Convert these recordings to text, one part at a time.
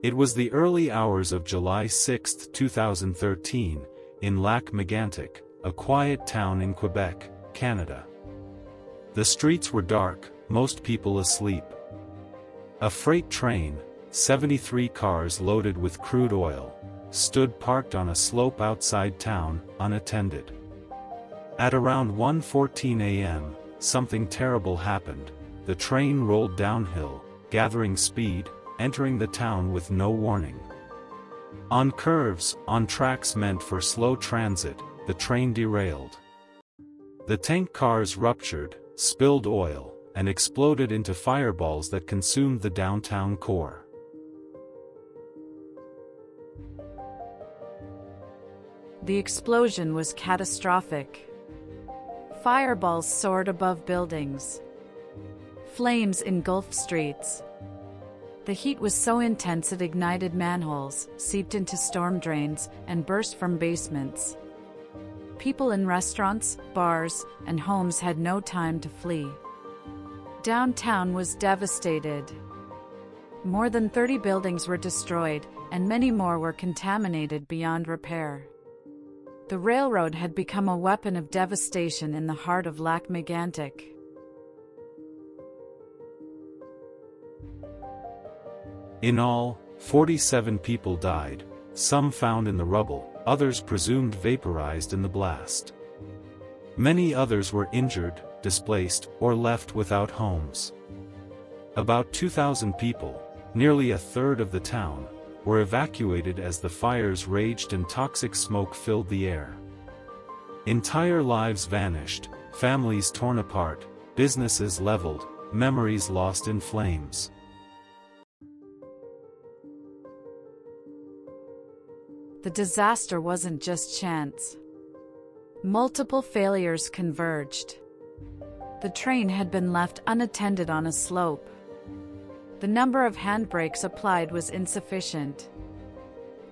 It was the early hours of July 6, 2013, in Lac-Mégantic, a quiet town in Quebec, Canada. The streets were dark, most people asleep. A freight train, 73 cars loaded with crude oil, stood parked on a slope outside town, unattended. At around 1:14 a.m., something terrible happened. The train rolled downhill, gathering speed, entering the town with no warning. On curves, on tracks meant for slow transit, the train derailed. The tank cars ruptured, spilled oil, and exploded into fireballs that consumed the downtown core. The explosion was catastrophic. Fireballs soared above buildings. Flames engulfed streets. The heat was so intense it ignited manholes, seeped into storm drains, and burst from basements. People in restaurants, bars, and homes had no time to flee. Downtown was devastated. More than 30 buildings were destroyed, and many more were contaminated beyond repair. The railroad had become a weapon of devastation in the heart of Lac-Mégantic. In all, 47 people died, some found in the rubble, others presumed vaporized in the blast. Many others were injured, displaced, or left without homes. About 2,000 people, nearly a third of the town, were evacuated as the fires raged and toxic smoke filled the air. Entire lives vanished, families torn apart, businesses leveled, memories lost in flames. The disaster wasn't just chance. Multiple failures converged. The train had been left unattended on a slope. The number of handbrakes applied was insufficient.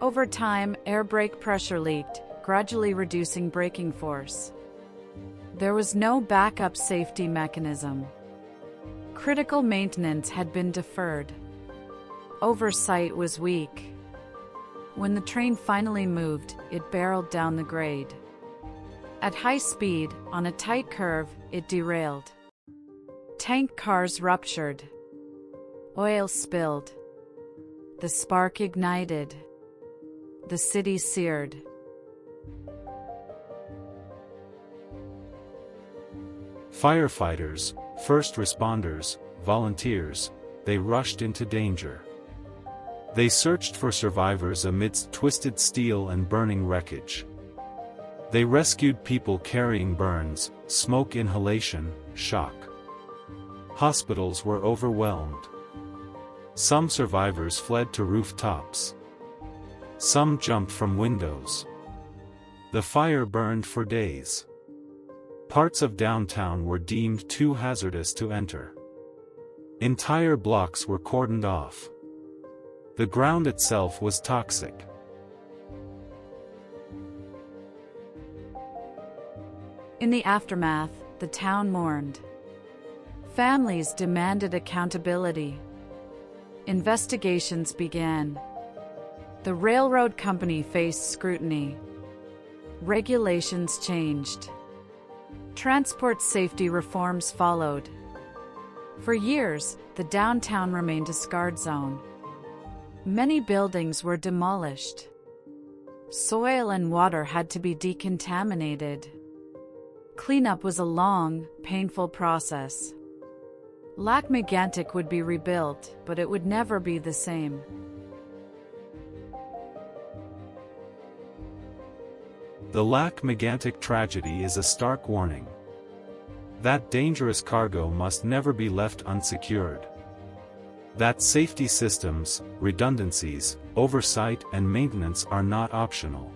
Over time, air brake pressure leaked, gradually reducing braking force. There was no backup safety mechanism. Critical maintenance had been deferred. Oversight was weak. When the train finally moved, it barreled down the grade. At high speed, on a tight curve, it derailed. Tank cars ruptured. Oil spilled. The spark ignited. The city seared. Firefighters, first responders, volunteers, they rushed into danger. They searched for survivors amidst twisted steel and burning wreckage. They rescued people carrying burns, smoke inhalation, shock. Hospitals were overwhelmed. Some survivors fled to rooftops. Some jumped from windows. The fire burned for days. Parts of downtown were deemed too hazardous to enter. Entire blocks were cordoned off. The ground itself was toxic. In the aftermath, the town mourned. Families demanded accountability. Investigations began. The railroad company faced scrutiny. Regulations changed. Transport safety reforms followed. For years, the downtown remained a scarred zone. Many buildings were demolished. Soil and water had to be decontaminated. Cleanup was a long, painful process. Lac-Mégantic would be rebuilt, but it would never be the same. The Lac-Mégantic tragedy is a stark warning. That dangerous cargo must never be left unsecured. That safety systems, redundancies, oversight and maintenance are not optional.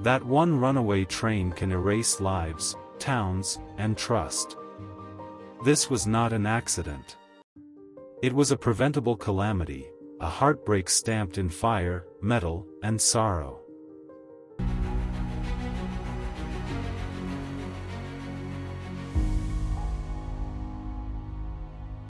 That one runaway train can erase lives, towns, and trust. This was not an accident. It was a preventable calamity, a heartbreak stamped in fire, metal, and sorrow.